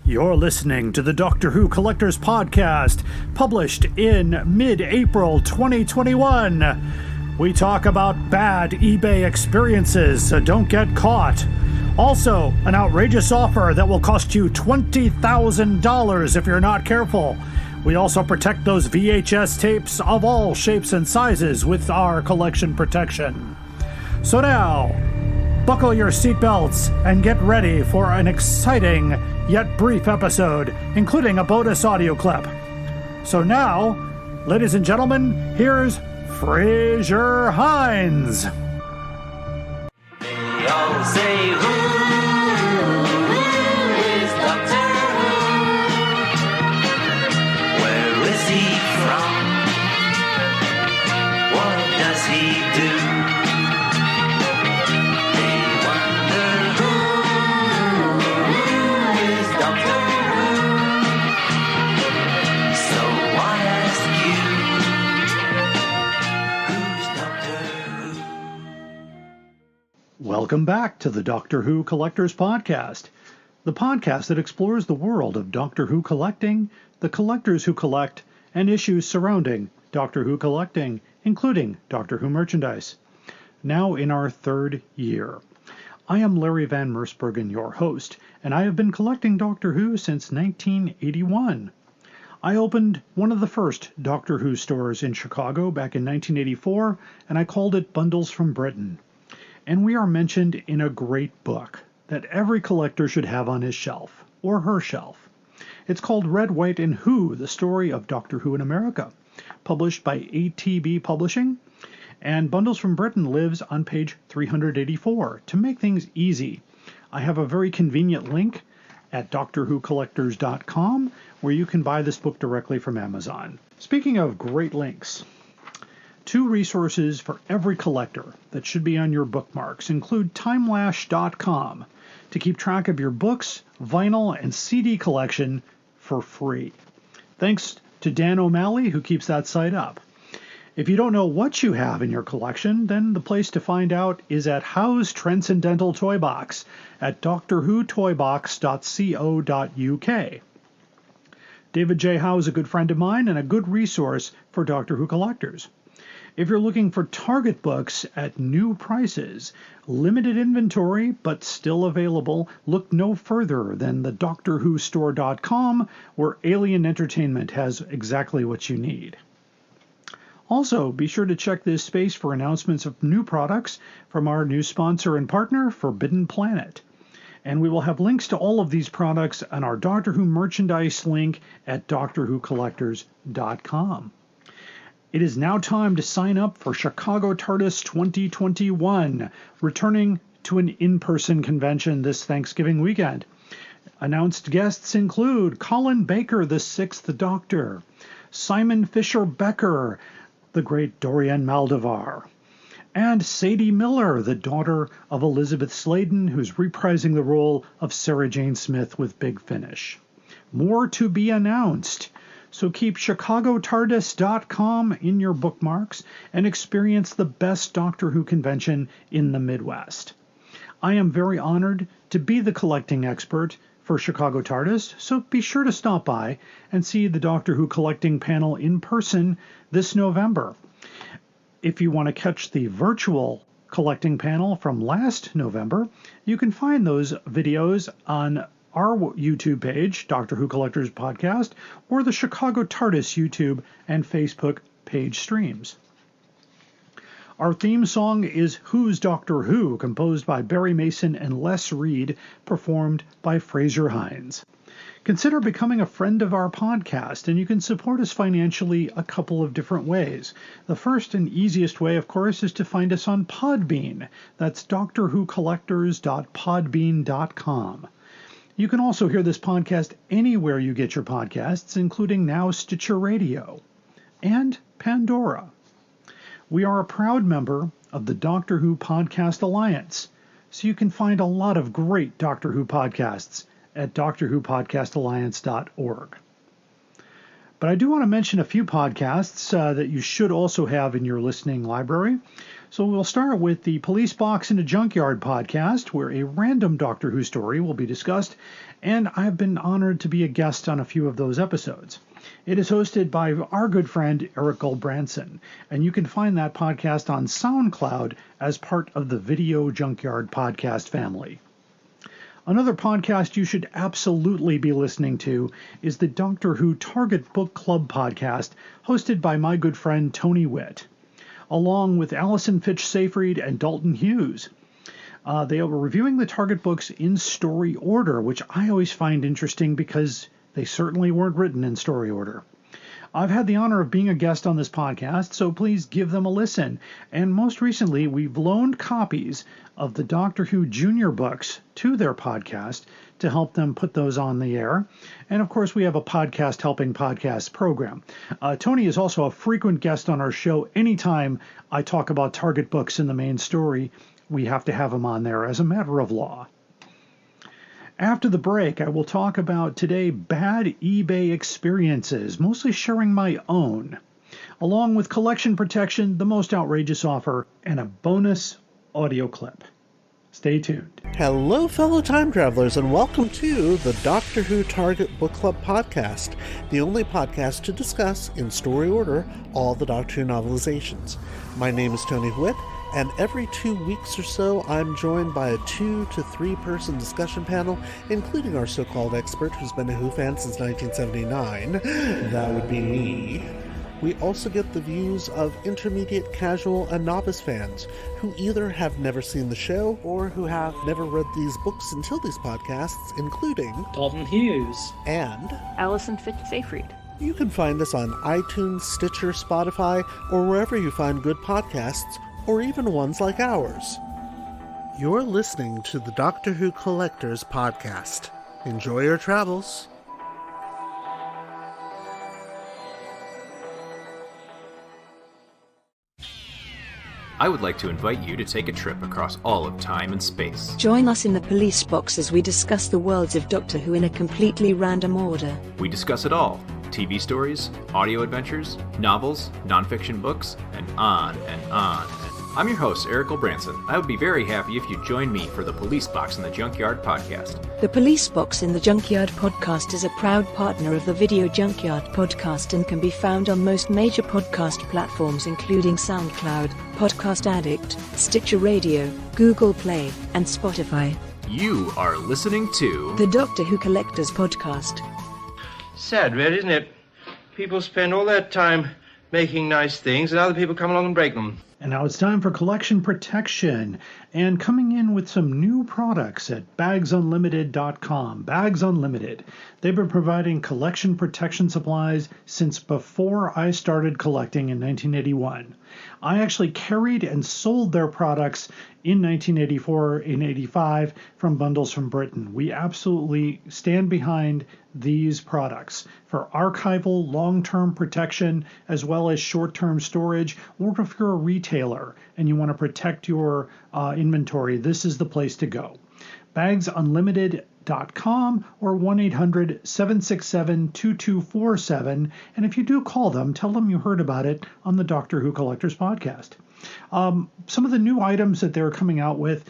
You're listening to the Doctor Who Collectors Podcast, published in mid-April 2021. We talk about bad eBay experiences, so don't get caught. Also, an outrageous offer that will cost you $20,000 if you're not careful. We also protect those VHS tapes of all shapes and sizes with our collection protection. So now, buckle your seatbelts and get ready for an exciting yet brief episode, including a bonus audio clip. So now, ladies and gentlemen, here's Fraser Hines. They all say, who is Doctor Who? Where is he from? What does he do? They wonder who is Doctor Who? So I ask you, who's Doctor Who? Welcome back to the Doctor Who Collectors Podcast, the podcast that explores the world of Doctor Who collecting, the collectors who collect, and issues surrounding Doctor Who collecting, including Doctor Who merchandise. Now in our third year. I am Larry Van Mersbergen, your host, and I have been collecting Doctor Who since 1981. I opened one of the first Doctor Who stores in Chicago back in 1984, and I called it Bundles from Britain. And we are mentioned in a great book that every collector should have on his shelf, or her shelf. It's called Red, White, and Who, The Story of Doctor Who in America, published by ATB Publishing, and Bundles from Britain lives on page 384. To make things easy, I have a very convenient link at DoctorWhoCollectors.com where you can buy this book directly from Amazon. Speaking of great links, two resources for every collector that should be on your bookmarks include Timelash.com to keep track of your books, vinyl, and CD collection for free. Thanks to Dan O'Malley, who keeps that site up. If you don't know what you have in your collection, then the place to find out is at Howe's Transcendental Toy Box at drwhotoybox.co.uk. David J. Howe is a good friend of mine and a good resource for Doctor Who collectors. If you're looking for Target books at new prices, limited inventory but still available, look no further than the DoctorWhoStore.com, where Alien Entertainment has exactly what you need. Also, be sure to check this space for announcements of new products from our new sponsor and partner, Forbidden Planet. And we will have links to all of these products on our Doctor Who merchandise link at DoctorWhoCollectors.com. It is now time to sign up for Chicago TARDIS 2021, returning to an in-person convention this Thanksgiving weekend. Announced guests include Colin Baker, the Sixth Doctor, Simon Fisher-Becker, the great Dorian Maldivar, and Sadie Miller, the daughter of Elizabeth Sladen, who's reprising the role of Sarah Jane Smith with Big Finish. More to be announced. So keep ChicagoTARDIS.com in your bookmarks and experience the best Doctor Who convention in the Midwest. I am very honored to be the collecting expert for Chicago TARDIS, so be sure to stop by and see the Doctor Who collecting panel in person this November. If you want to catch the virtual collecting panel from last November, you can find those videos on our YouTube page, Doctor Who Collectors Podcast, or the Chicago TARDIS YouTube and Facebook page streams. Our theme song is Who's Doctor Who, composed by Barry Mason and Les Reed, performed by Fraser Hines. Consider becoming a friend of our podcast, and you can support us financially a couple of different ways. The first and easiest way, of course, is to find us on Podbean. That's drwhocollectors.podbean.com. You can also hear this podcast anywhere you get your podcasts, including now Stitcher Radio and Pandora. We are a proud member of the Doctor Who Podcast Alliance, so you can find a lot of great Doctor Who podcasts at drwhopodcastalliance.org. But I do want to mention a few podcasts that you should also have in your listening library. So we'll start with the Police Box in a Junkyard podcast, where a random Doctor Who story will be discussed, and I've been honored to be a guest on a few of those episodes. It is hosted by our good friend Eric Branson, and you can find that podcast on SoundCloud as part of the Video Junkyard podcast family. Another podcast you should absolutely be listening to is the Doctor Who Target Book Club podcast, hosted by my good friend Tony Witt, along with Alison Fitch-Seyfried and Dalton Hughes. They are reviewing the Target books in story order, which I always find interesting because they certainly weren't written in story order. I've had the honor of being a guest on this podcast, so please give them a listen. And most recently, we've loaned copies of the Doctor Who Junior books to their podcast to help them put those on the air. And of course, we have a podcast helping podcasts program. Tony is also a frequent guest on our show. Anytime I talk about Target books in the main story, we have to have him on there as a matter of law. After the break, I will talk about today bad eBay experiences, mostly sharing my own, along with collection protection, the most outrageous offer, and a bonus audio clip. Stay tuned. Hello, fellow time travelers, and welcome to the Doctor Who Target Book Club podcast, the only podcast to discuss, in story order, all the Doctor Who novelizations. My name is Tony Witt, and every 2 weeks or so, I'm joined by a 2 to 3 person discussion panel, including our so-called expert who's been a Who fan since 1979. That would be me. We also get the views of intermediate, casual, and novice fans who either have never seen the show or who have never read these books until these podcasts, including Dalton Hughes and Alison Fitch-Seyfried. You can find us on iTunes, Stitcher, Spotify, or wherever you find good podcasts, or even ones like ours. You're listening to the Doctor Who Collectors podcast. Enjoy your travels. I would like to invite you to take a trip across all of time and space. Join us in the Police Box as we discuss the worlds of Doctor Who in a completely random order. We discuss it all: TV stories, audio adventures, novels, nonfiction books, and on and on. I'm your host, Eric Branson. I would be very happy if you join me for the Police Box in the Junkyard podcast. The Police Box in the Junkyard podcast is a proud partner of the Video Junkyard podcast and can be found on most major podcast platforms including SoundCloud, Podcast Addict, Stitcher Radio, Google Play, and Spotify. You are listening to The Doctor Who Collectors podcast. Sad, really, isn't it? People spend all their time making nice things and other people come along and break them. And now it's time for collection protection, and coming in with some new products at bagsunlimited.com. Bags Unlimited. They've been providing collection protection supplies since before I started collecting in 1981. I actually carried and sold their products in 1984 and 85 from Bundles from Britain. We absolutely stand behind these products for archival, long-term protection, as well as short-term storage, or if you're a retailer and you want to protect your inventory, this is the place to go. bagsunlimited.com or 1-800-767-2247. And if you do call them, tell them you heard about it on the Doctor Who Collectors podcast. Some of the new items that they're coming out with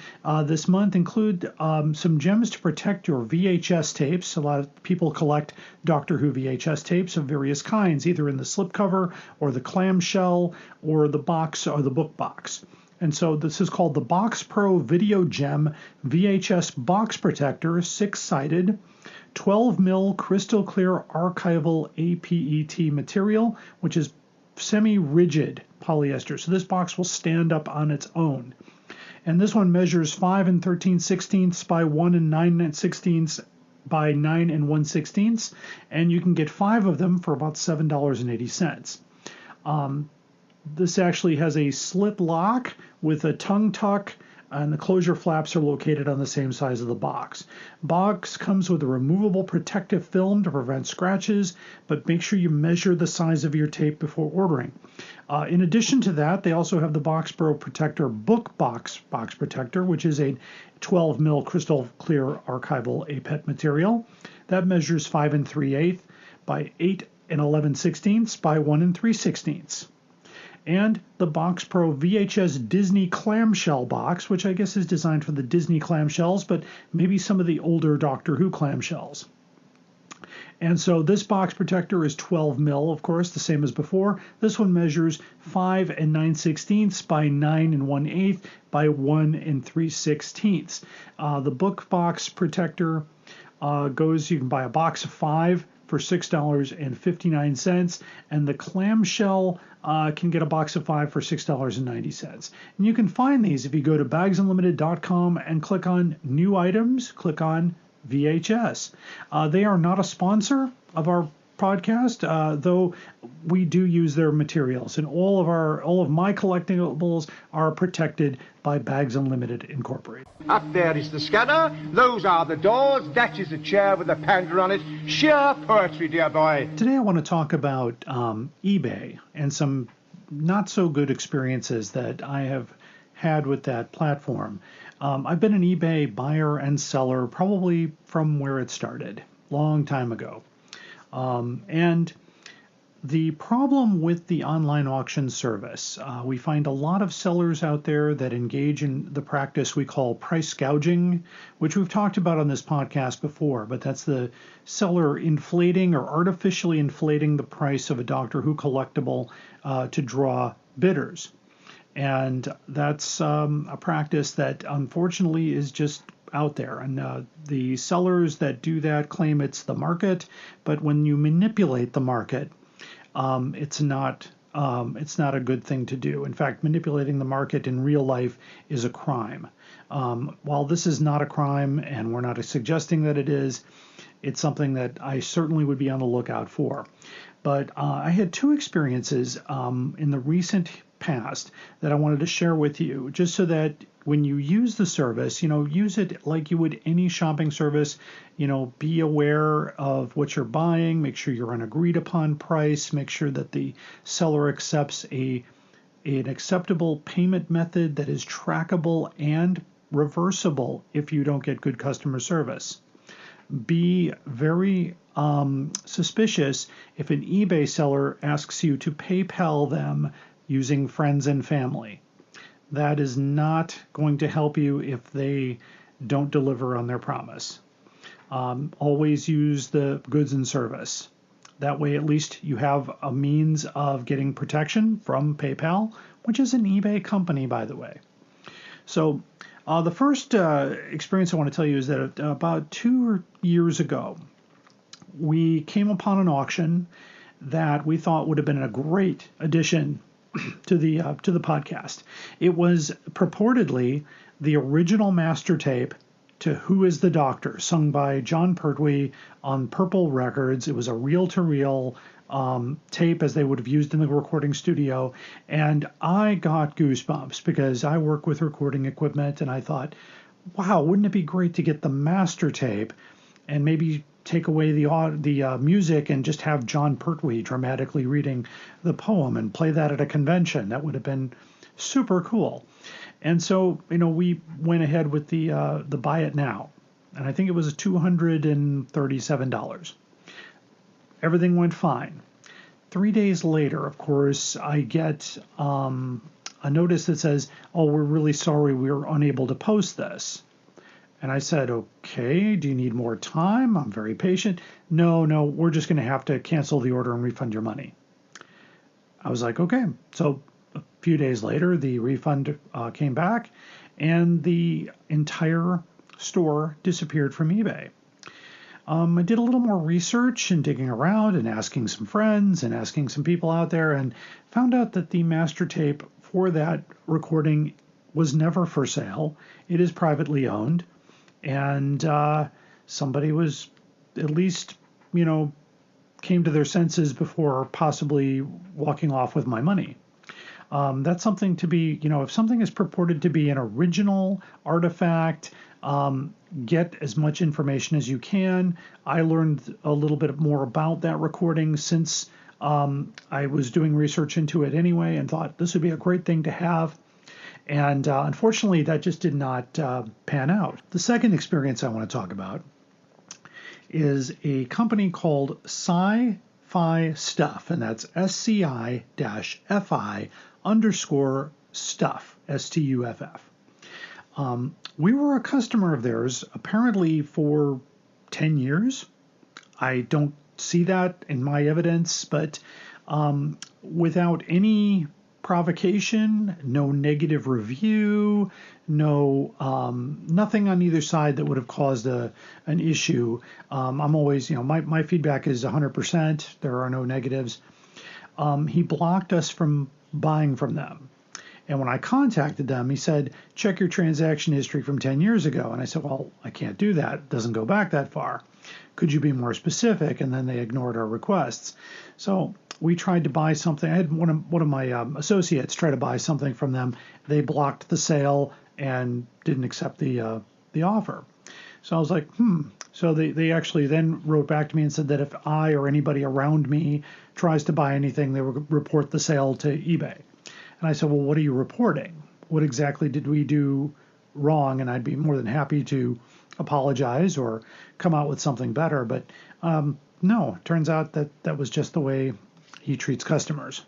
this month include some gems to protect your VHS tapes. A lot of people collect Doctor Who VHS tapes of various kinds, either in the slipcover or the clamshell or the box or the book box. And so this is called the Box Pro Video Gem VHS Box Protector, 6-sided, 12mm crystal clear archival APET material, which is semi-rigid polyester. So this box will stand up on its own. And this one measures 5 13/16 by 1 9/16 by 9 1/16, and you can get 5 of them for about $7.80. This actually has a slit lock with a tongue tuck, and the closure flaps are located on the same size of the box. Box comes with a removable protective film to prevent scratches, but make sure you measure the size of your tape before ordering. In addition to that, they also have the Box Pro Protector Book Box Protector, which is a 12mm crystal clear archival APET material. That measures 5 3/8 by 8 11/16 by 1 3/16. and the Box Pro VHS Disney clamshell box, which I guess is designed for the Disney clamshells, but maybe some of the older Doctor Who clamshells. And so this box protector is 12 mil, of course, the same as before. This one measures 5 9/16 by 9 1/8 by 1 3/16. The book box protector you can buy a box of 5 for $6.59, and the clamshell can get a box of 5 for $6.90. And you can find these if you go to bagsunlimited.com and click on New Items, click on VHS. They are not a sponsor of our podcast, though we do use their materials, and all of my collectibles are protected by Bags Unlimited Incorporated. Up there is the scanner, those are the doors, that is a chair with a panda on it. Sheer poetry, dear boy. Today I want to talk about eBay and some not so good experiences that I have had with that platform. I've been an eBay buyer and seller probably from where it started, long time ago. And the problem with the online auction service, we find a lot of sellers out there that engage in the practice we call price gouging, which we've talked about on this podcast before, but that's the seller inflating or artificially inflating the price of a Doctor Who collectible to draw bidders. And that's a practice that unfortunately is just out there. And the sellers that do that claim it's the market, but when you manipulate the market, it's not a good thing to do. In fact, manipulating the market in real life is a crime. While this is not a crime, and we're not suggesting that it is, it's something that I certainly would be on the lookout for. But I had two experiences in the recent past that I wanted to share with you, just so that when you use the service, use it like you would any shopping service. Be aware of what you're buying, make sure you're an agreed upon price, make sure that the seller accepts an acceptable payment method that is trackable and reversible if you don't get good customer service. Be very suspicious if an eBay seller asks you to PayPal them using friends and family. That is not going to help you if they don't deliver on their promise. Always use the goods and service. That way, at least you have a means of getting protection from PayPal, which is an eBay company, by the way. So the first experience I want to tell you is that about 2 years ago, we came upon an auction that we thought would have been a great addition to the podcast. It was purportedly the original master tape to Who is the Doctor, sung by John Pertwee on Purple Records. It was a reel-to-reel tape as they would have used in the recording studio, and I got goosebumps because I work with recording equipment, and I thought, wow, wouldn't it be great to get the master tape and maybe take away the music and just have John Pertwee dramatically reading the poem and play that at a convention. That would have been super cool. And so, we went ahead with the buy it now. And I think it was $237. Everything went fine. 3 days later, of course, I get a notice that says, oh, we're really sorry, we were unable to post this. And I said, okay, do you need more time? I'm very patient. No, we're just going to have to cancel the order and refund your money. I was like, okay. So a few days later, the refund came back, and the entire store disappeared from eBay. I did a little more research and digging around and asking some friends and asking some people out there, and found out that the master tape for that recording was never for sale. It is privately owned. And somebody was at least, came to their senses before possibly walking off with my money. That's something to be, if something is purported to be an original artifact, get as much information as you can. I learned a little bit more about that recording since I was doing research into it anyway, and thought this would be a great thing to have. And unfortunately, that just did not pan out. The second experience I want to talk about is a company called SCI-FI stuff, and that's SCI-FI_stuff, STUFF. We were a customer of theirs apparently for 10 years. I don't see that in my evidence, but without any provocation, no negative review, no nothing on either side that would have caused an issue. I'm always, my feedback is 100%. There are no negatives. He blocked us from buying from them. And when I contacted them, he said, check your transaction history from 10 years ago. And I said, well, I can't do that. It doesn't go back that far. Could you be more specific? And then they ignored our requests. So we tried to buy something. I had one of my associates try to buy something from them. They blocked the sale and didn't accept the offer. So I was like, So they actually then wrote back to me and said that if I or anybody around me tries to buy anything, they will report the sale to eBay. And I said, well, what are you reporting? What exactly did we do wrong? And I'd be more than happy to apologize or come out with something better. But no, it turns out that was just the way he treats customers.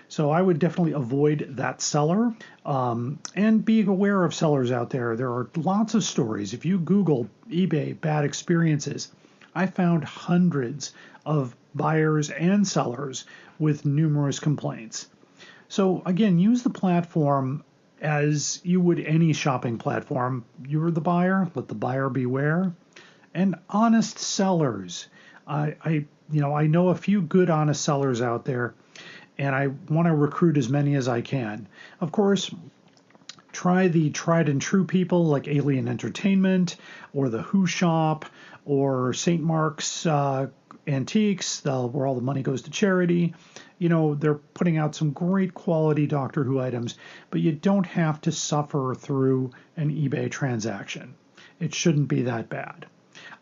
So I would definitely avoid that seller and be aware of sellers out there. There are lots of stories. If you Google eBay bad experiences, I found hundreds of buyers and sellers with numerous complaints. So again, use the platform as you would any shopping platform. You're the buyer, let the buyer beware. And honest sellers. I know a few good, honest sellers out there, and I want to recruit as many as I can. Of course, try the tried and true people like Alien Entertainment or the Who Shop or St. Mark's Antiques, where all the money goes to charity. They're putting out some great quality Doctor Who items, but you don't have to suffer through an eBay transaction. It shouldn't be that bad.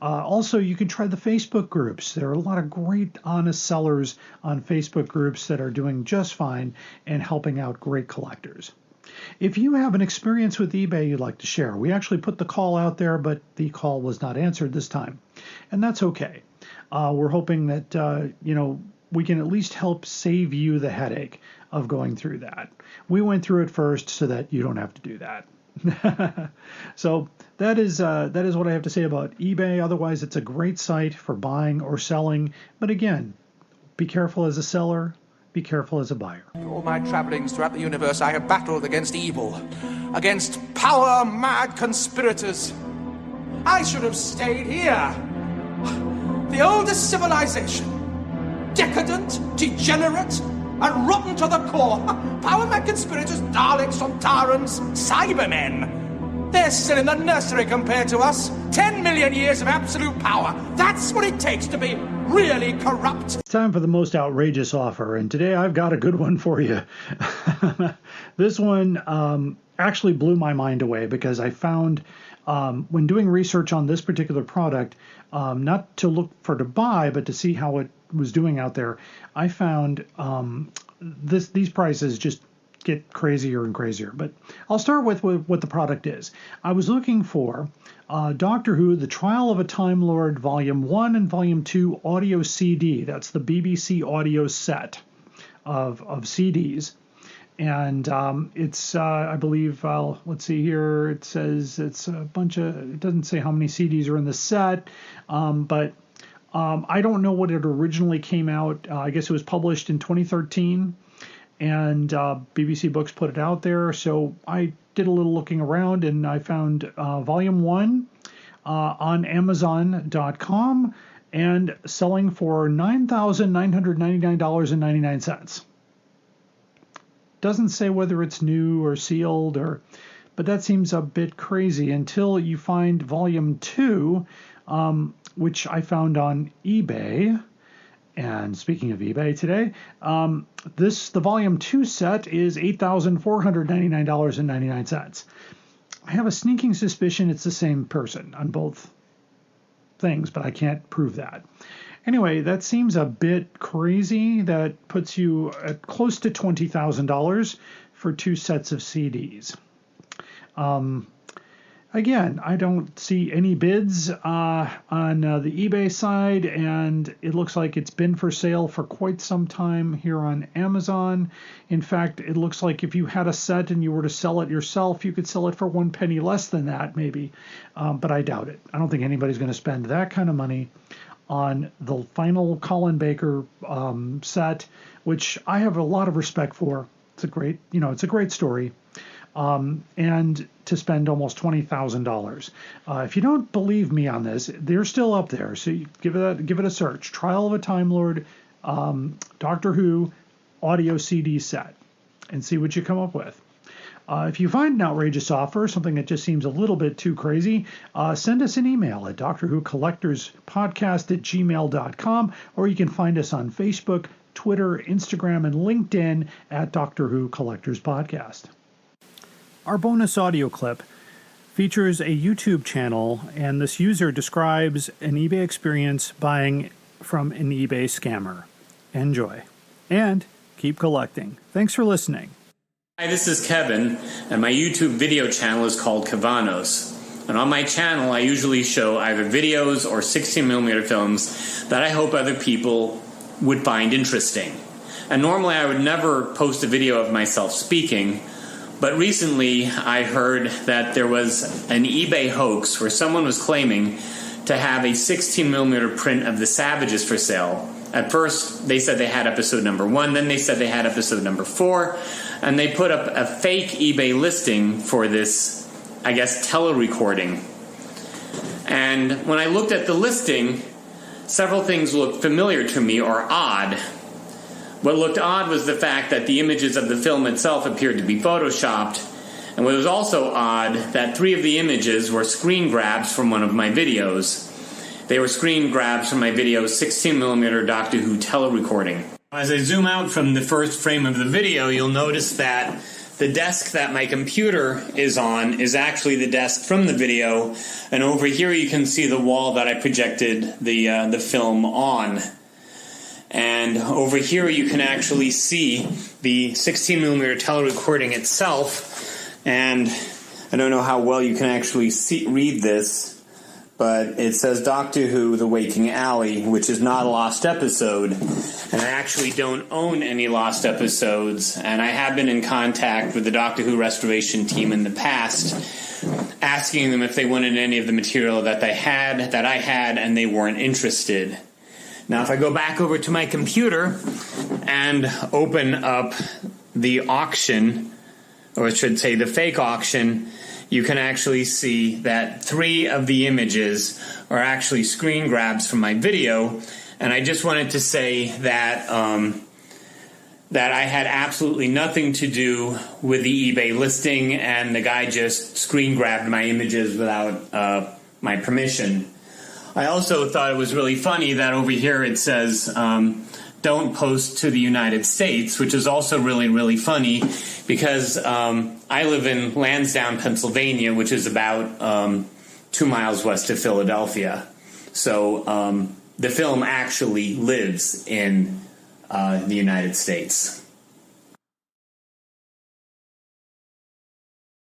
Also, you can try the Facebook groups. There are a lot of great, honest sellers on Facebook groups that are doing just fine and helping out great collectors. If you have an experience with eBay you'd like to share, we actually put the call out there, but the call was not answered this time. And that's okay. We're hoping that, we can at least help save you the headache of going through that. We went through it first so that you don't have to do that. So that is what I have to say about eBay. Otherwise, it's a great site for buying or selling. But again, be careful as a seller. Be careful as a buyer. All my travellings throughout the universe, I have battled against evil, against power-mad conspirators. I should have stayed here. The oldest civilization. Decadent, degenerate, and rotten to the core. Power-mad conspirators, Daleks, Sontarans, Cybermen. They're still in the nursery compared to us. 10 million years of absolute power. That's what it takes to be really corrupt. It's time for the most outrageous offer, and today I've got a good one for you. This one actually blew my mind away because I found when doing research on this particular product, not to look for to buy, but to see how it was doing out there, I found these prices just get crazier and crazier. But I'll start with what the product is. I was looking for Doctor Who, The Trial of a Time Lord, Volume 1 and Volume 2 audio CD. That's the BBC audio set of CDs. And it's, I believe, let's see here, it says it's a bunch of, it doesn't say how many CDs are in the set, but I don't know what it originally came out. I guess it was published in 2013, and BBC Books put it out there. So I did a little looking around, and I found Volume 1 on Amazon.com and selling for $9,999.99. Doesn't say whether it's new or sealed, but that seems a bit crazy until you find Volume 2, which I found on eBay. And speaking of eBay today, the Volume 2 set is $8,499.99. I have a sneaking suspicion it's the same person on both things, but I can't prove that. Anyway, that seems a bit crazy. That puts you at close to $20,000 for two sets of CDs. Again, I don't see any bids on the eBay side, and it looks like it's been for sale for quite some time here on Amazon. In fact, it looks like if you had a set and you were to sell it yourself, you could sell it for 1 penny less than that, maybe. But I doubt it. I don't think anybody's going to spend that kind of money on the final Colin Baker set, which I have a lot of respect for. It's a great story. And to spend almost $20,000. If you don't believe me on this, they're still up there. So you give it a search. Trial of a Time Lord, Doctor Who audio CD set, and see what you come up with. If you find an outrageous offer, something that just seems a little bit too crazy, send us an email at DoctorWhoCollectorsPodcast@gmail.com, or you can find us on Facebook, Twitter, Instagram, and LinkedIn at Doctor Who Collectors Podcast. Our bonus audio clip features a YouTube channel, and this user describes an eBay experience buying from an eBay scammer. Enjoy. And keep collecting. Thanks for listening. Hi, this is Kevin, and my YouTube video channel is called Kavanos. And on my channel, I usually show either videos or 16mm films that I hope other people would find interesting. And normally I would never post a video of myself speaking, but recently I heard that there was an eBay hoax where someone was claiming to have a 16mm print of The Savages for sale. At first, they said they had episode number 1, then they said they had episode number 4, and they put up a fake eBay listing for this, I guess, telerecording. And when I looked at the listing, several things looked familiar to me or odd. What looked odd was the fact that the images of the film itself appeared to be photoshopped, and what was also odd, that 3 of the images were screen grabs from one of my videos. They were screen grabs from my video 16mm Doctor Who telerecording. As I zoom out from the first frame of the video, you'll notice that the desk that my computer is on is actually the desk from the video, and over here you can see the wall that I projected the film on. And over here you can actually see the 16mm telerecording itself, and I don't know how well you can actually read this, but it says Doctor Who The Waking Alley, which is not a lost episode, and I actually don't own any lost episodes, and I have been in contact with the Doctor Who restoration team in the past, asking them if they wanted any of the material that I had, and they weren't interested. Now, if I go back over to my computer and open up the auction, or I should say the fake auction, you can actually see that 3 of the images are actually screen grabs from my video. And I just wanted to say that that I had absolutely nothing to do with the eBay listing, and the guy just screen grabbed my images without my permission. I also thought it was really funny that over here it says, don't post to the United States, which is also really, really funny because I live in Lansdowne, Pennsylvania, which is about 2 miles west of Philadelphia. So the film actually lives in the United States.